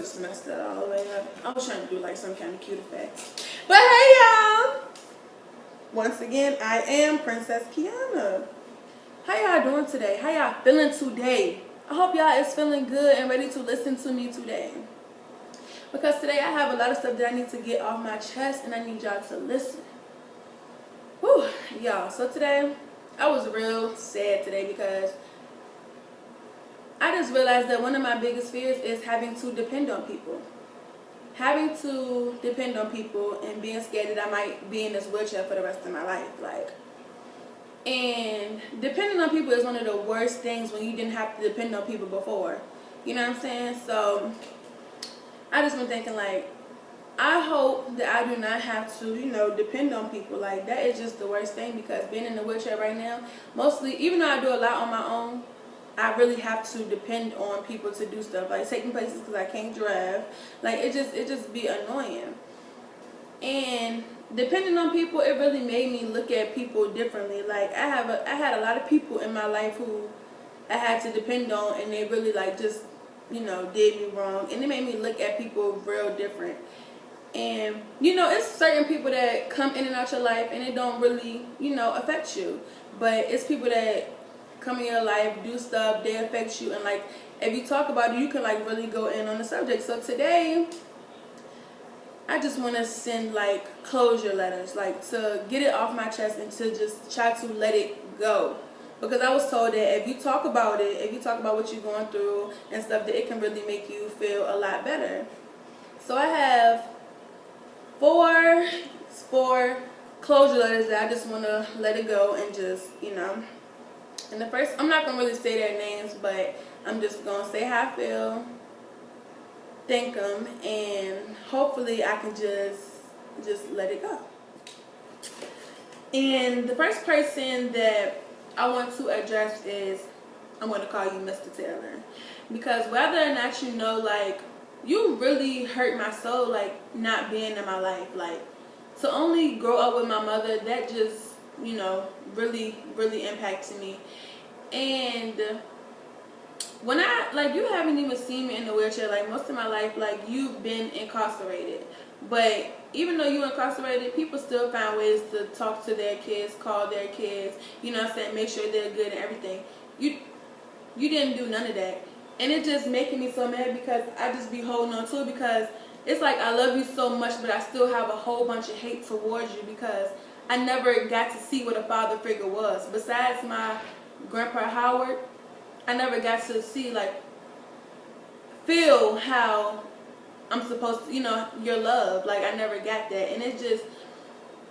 just messed that all the way up. I was trying to do like some kind of cute effects. But hey y'all! Once again, I am Princess Kiana. How y'all doing today? How y'all feeling today? I hope y'all is feeling good and ready to listen to me today. Because today I have a lot of stuff that I need to get off my chest and I need y'all to listen. Whew, y'all. So today, I was real sad today because I just realized that one of my biggest fears is having to depend on people. Having to depend on people and being scared that I might be in this wheelchair for the rest of my life. And depending on people is one of the worst things when you didn't have to depend on people before. You know what I'm saying? So I just been thinking like, I hope that I do not have to, you know, depend on people. Like, that is just the worst thing because being in the wheelchair right now, mostly, even though I do a lot on my own, I really have to depend on people to do stuff. Like, take me places because I can't drive. Like, it just be annoying. And depending on people, it really made me look at people differently. Like, I had a lot of people in my life who I had to depend on, and they really, like, just, you know, did me wrong. And it made me look at people real different. And, you know, it's certain people that come in and out your life and it don't really, you know, affect you. But it's people that come in your life, do stuff, they affect you. And, like, if you talk about it, you can, like, really go in on the subject. So today, I just want to send, like, closure letters. Like, to get it off my chest and to just try to let it go. Because I was told that if you talk about it, if you talk about what you're going through and stuff, that it can really make you feel a lot better. So I have four closure letters that I just want to let it go and just, you know. And the first, I'm not going to really say their names, but I'm just going to say how I feel, thank them, and hopefully I can just let it go. And the first person that I want to address is, I'm going to call you Mr. Taylor. Because whether or not you know, like, you really hurt my soul, like, not being in my life. Like, to only grow up with my mother, that just, you know, really, really impacted me. And when like, you haven't even seen me in the wheelchair, like, most of my life, like, you've been incarcerated. But even though you're incarcerated, people still find ways to talk to their kids, call their kids, you know what I'm saying, make sure they're good and everything. You didn't do none of that. And it just making me so mad because I just be holding on to it because it's like I love you so much, but I still have a whole bunch of hate towards you because I never got to see what a father figure was. Besides my Grandpa Howard, I never got to see, like, feel how I'm supposed to, you know, your love. Like, I never got that. And it just,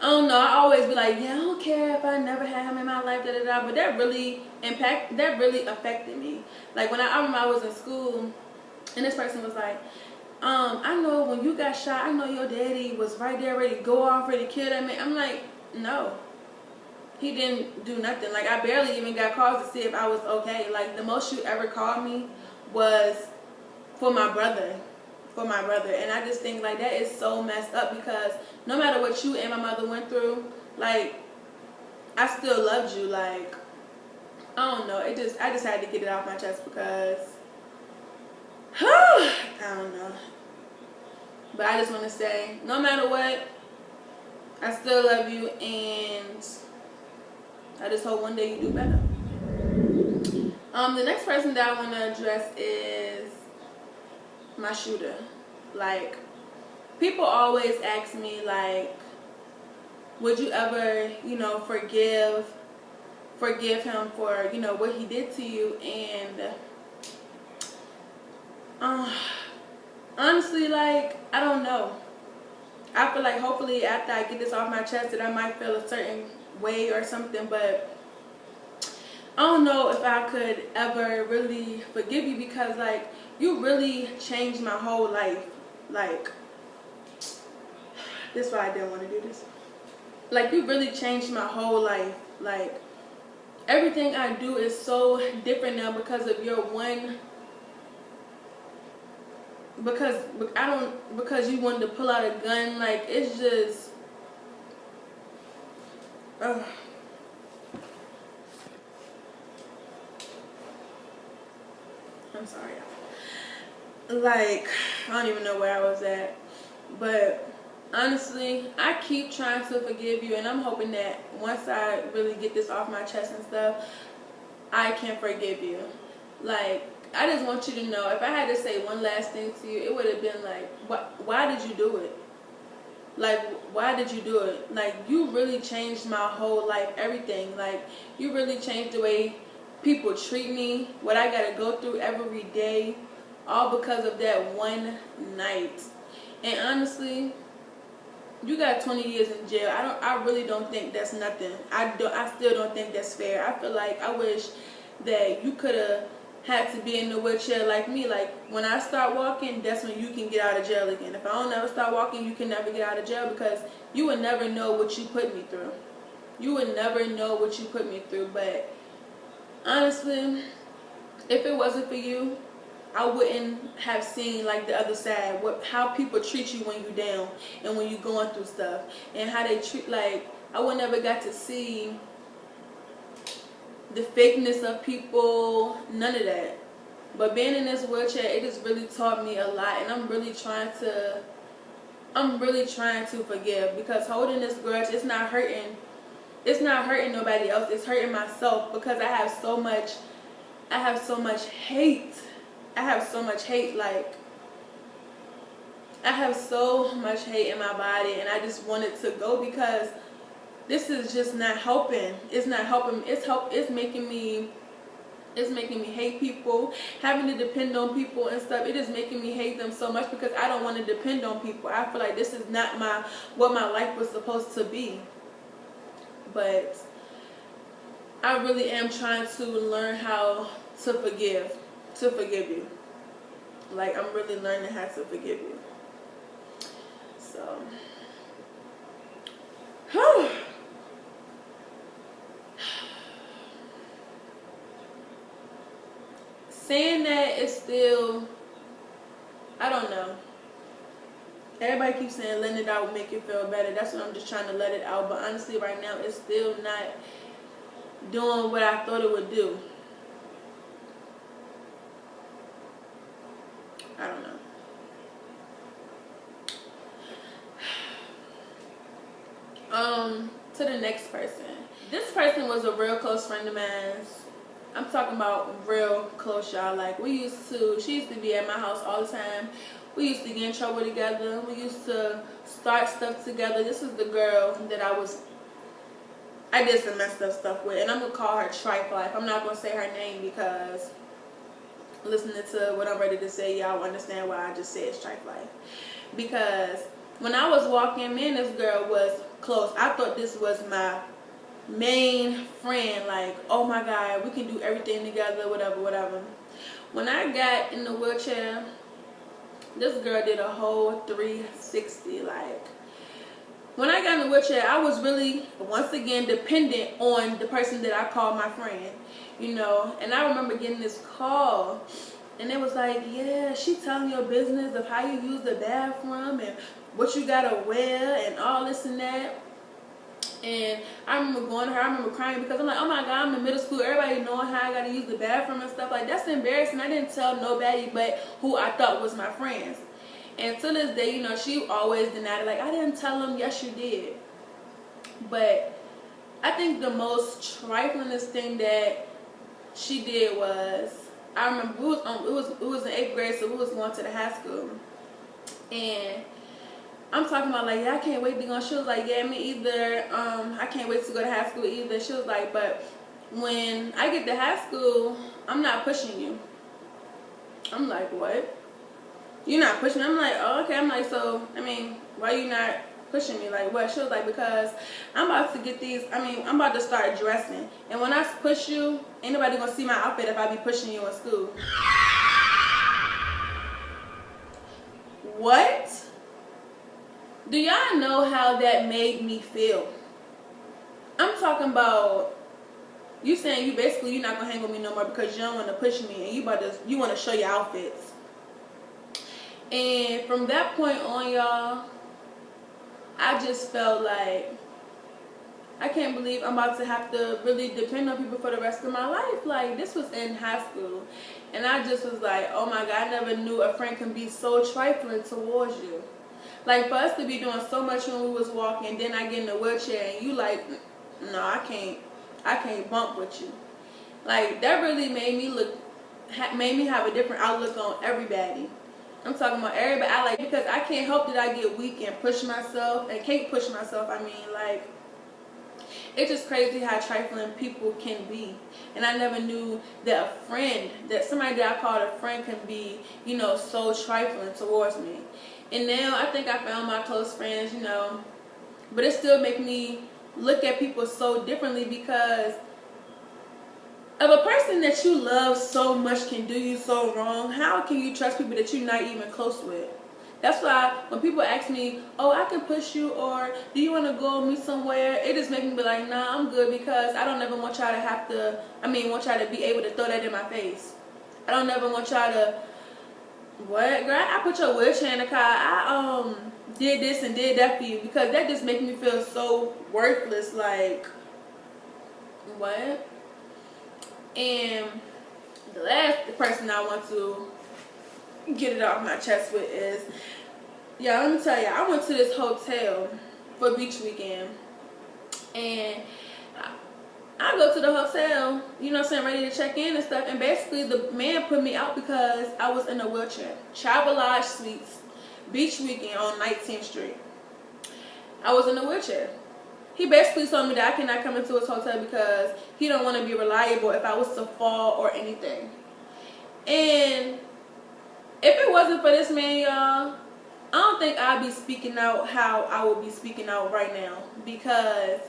I don't know, I always be like, yeah, I don't care if I never had him in my life, da-da-da. But that really affected me. Like, when I remember I was in school, and this person was like, I know when you got shot, I know your daddy was right there ready to go off, ready to kill that man. I'm like, no. He didn't do nothing. Like, I barely even got calls to see if I was okay. Like, the most you ever called me was for my brother. For my brother. And I just think, like, that is so messed up because no matter what you and my mother went through, like, I still loved you. Like, I don't know. I just had to get it off my chest because I don't know. But I just want to say, no matter what, I still love you, and I just hope one day you do better. The next person that I want to address is my shooter. Like, people always ask me, like, would you ever, you know, forgive him for, you know, what he did to you? And honestly, like, I don't know. I feel like hopefully after I get this off my chest that I might feel a certain way or something, but I don't know if I could ever really forgive you because, like, you really changed my whole life. Like, this is why I didn't want to do this. Like, you really changed my whole life. Like, everything I do is so different now because of your one. Because you wanted to pull out a gun. Like, it's just. I'm sorry. like, I don't even know where I was at. But honestly, I keep trying to forgive you, and I'm hoping that once I really get this off my chest and stuff, I can forgive you. Like, I just want you to know, if I had to say one last thing to you, it would have been like, why did you do it? Like, why did you do it? Like, you really changed my whole life, everything. Like, you really changed the way people treat me, what I gotta go through every day, all because of that one night. And honestly, you got 20 years in jail. I really don't think that's nothing. I still don't think that's fair. I feel like I wish that you could have had to be in the wheelchair like me. Like, when I start walking, that's when you can get out of jail again. If I don't ever start walking, you can never get out of jail, because you would never know what you put me through. You would never know what you put me through. But honestly, if it wasn't for you, I wouldn't have seen like the other side, how people treat you when you're down and when you're going through stuff, and how they treat, like, I would never got to see the fakeness of people, none of that. But being in this wheelchair, it just really taught me a lot, and I'm really trying to forgive, because holding this grudge, it's not hurting nobody else, it's hurting myself, because I have so much hate. I have so much hate, like, I have so much hate in my body, and I just want it to go, because this is just not helping. It's not helping. It's making me hate people, having to depend on people and stuff. It is making me hate them so much, because I don't want to depend on people. I feel like this is not what my life was supposed to be. But I really am trying to learn how to forgive you. Like, I'm really learning how to forgive you. So, saying that is still, I don't know. Everybody keeps saying letting it out will make you feel better. That's what I'm just trying to let it out. But honestly, right now, it's still not doing what I thought it would do. I don't know. To the next person. This person was a real close friend of mine. I'm talking about real close, y'all. Like, she used to be at my house all the time. We used to get in trouble together. We used to start stuff together. This is the girl that I did some messed up stuff with. And I'm going to call her Trife Life. I'm not going to say her name, because listening to what I'm ready to say, y'all will understand why I just said Trife Life. Because when I was walking, me and this girl was close. I thought this was my main friend. Like, oh my God, we can do everything together, whatever. When I got in the wheelchair, this girl did a whole 360. Like, when I got in the wheelchair, I was really, once again, dependent on the person that I called my friend, you know. And I remember getting this call, and it was like, yeah, she telling your business of how you use the bathroom and what you gotta wear and all this and that. And I remember going to her, I remember crying, because I'm like, oh my God, I'm in middle school, everybody knowing how I gotta use the bathroom and stuff. Like, that's embarrassing. I didn't tell nobody but who I thought was my friends. And to this day, you know, she always denied it. Like, I didn't tell them. Yes, you did. But I think the most triflingest thing that she did was, I remember it was in 8th grade, so we was going to the high school. And I'm talking about, like, yeah, I can't wait to go. She was like, yeah, me either. I can't wait to go to high school either. She was like, but when I get to high school, I'm not pushing you. I'm like, what? You're not pushing me? I'm like, oh, okay. I'm like, so, I mean, why you not pushing me? Like, what? She was like, because I'm about to get these, I'm about to start dressing. And when I push you, ain't nobody gonna see my outfit if I be pushing you in school. What? Do y'all know how that made me feel? I'm talking about, you saying you're not gonna hang with me no more because you don't want to push me, and you want to show your outfits. And from that point on, y'all, I just felt like I can't believe I'm about to have to really depend on people for the rest of my life. Like, this was in high school. And I just was like, oh my God, I never knew a friend can be so trifling towards you. Like, for us to be doing so much when we was walking, then I get in a wheelchair and you like, no, I can't bump with you. Like, that really made me have a different outlook on everybody. I'm talking about everybody. Because I can't help that I get weak and push myself, and can't push myself. I mean, like, it's just crazy how trifling people can be. And I never knew that a friend, that somebody that I called a friend can be, you know, so trifling towards me. And now I think I found my close friends, you know, but it still makes me look at people so differently, because if a person that you love so much can do you so wrong, how can you trust people that you're not even close with? That's why when people ask me, oh, I can push you, or do you want to go with me somewhere, it just makes me be like, nah, I'm good, because I don't ever want y'all to want y'all to be able to throw that in my face. I don't ever want y'all to, what, girl, I put your wheelchair in the car, I did this and did that for you, because that just makes me feel so worthless, like, what? And the last person I want to get it off my chest with is, yeah, let me tell you, I went to this hotel for beach weekend, and I go to the hotel, you know what I'm saying, ready to check in and stuff, and basically the man put me out because I was in a wheelchair. Travelodge Suites, beach weekend on 19th Street. I was in a wheelchair. He basically told me that I cannot come into his hotel because he don't want to be reliable if I was to fall or anything. And if it wasn't for this man, y'all, I don't think I'd be speaking out how I would be speaking out right now, because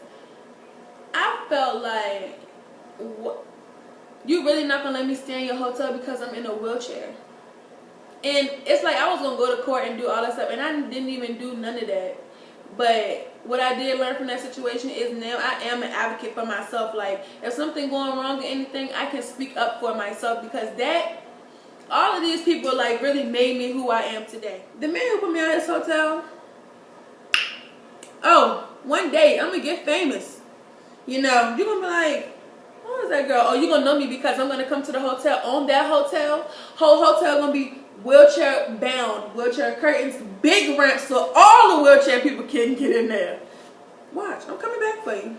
I felt like, what, you really not gonna let me stay in your hotel because I'm in a wheelchair? And it's like I was gonna go to court and do all that stuff, and I didn't even do none of that. But what I did learn from that situation is now I am an advocate for myself. Like, if something going wrong or anything, I can speak up for myself, because that, all of these people like really made me who I am today. The man who put me out of his hotel, oh, one day I'm gonna get famous. You know, you're gonna be like, who is that girl? Oh, you're gonna know me because I'm gonna come to the hotel. On that hotel, whole hotel gonna be wheelchair bound, wheelchair curtains, big ramps so all the wheelchair people can get in there. Watch, I'm coming back for you.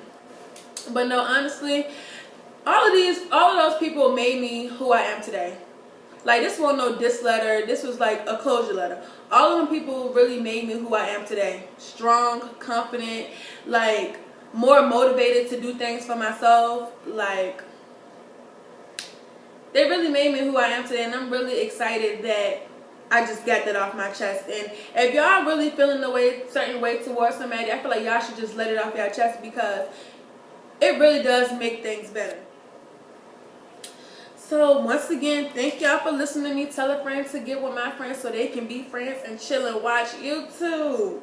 But no, honestly, all of those people made me who I am today. Like, this wasn't no diss letter. This was like a closure letter. All of them people really made me who I am today. Strong, confident, like more motivated to do things for myself. Like, they really made me who I am today, and I'm really excited that I just got that off my chest. And if y'all really feeling a certain way towards somebody, I feel like y'all should just let it off your chest, because it really does make things better. So once again, thank y'all for listening to me. Tell a friend to get with my friends so they can be friends and chill and watch YouTube.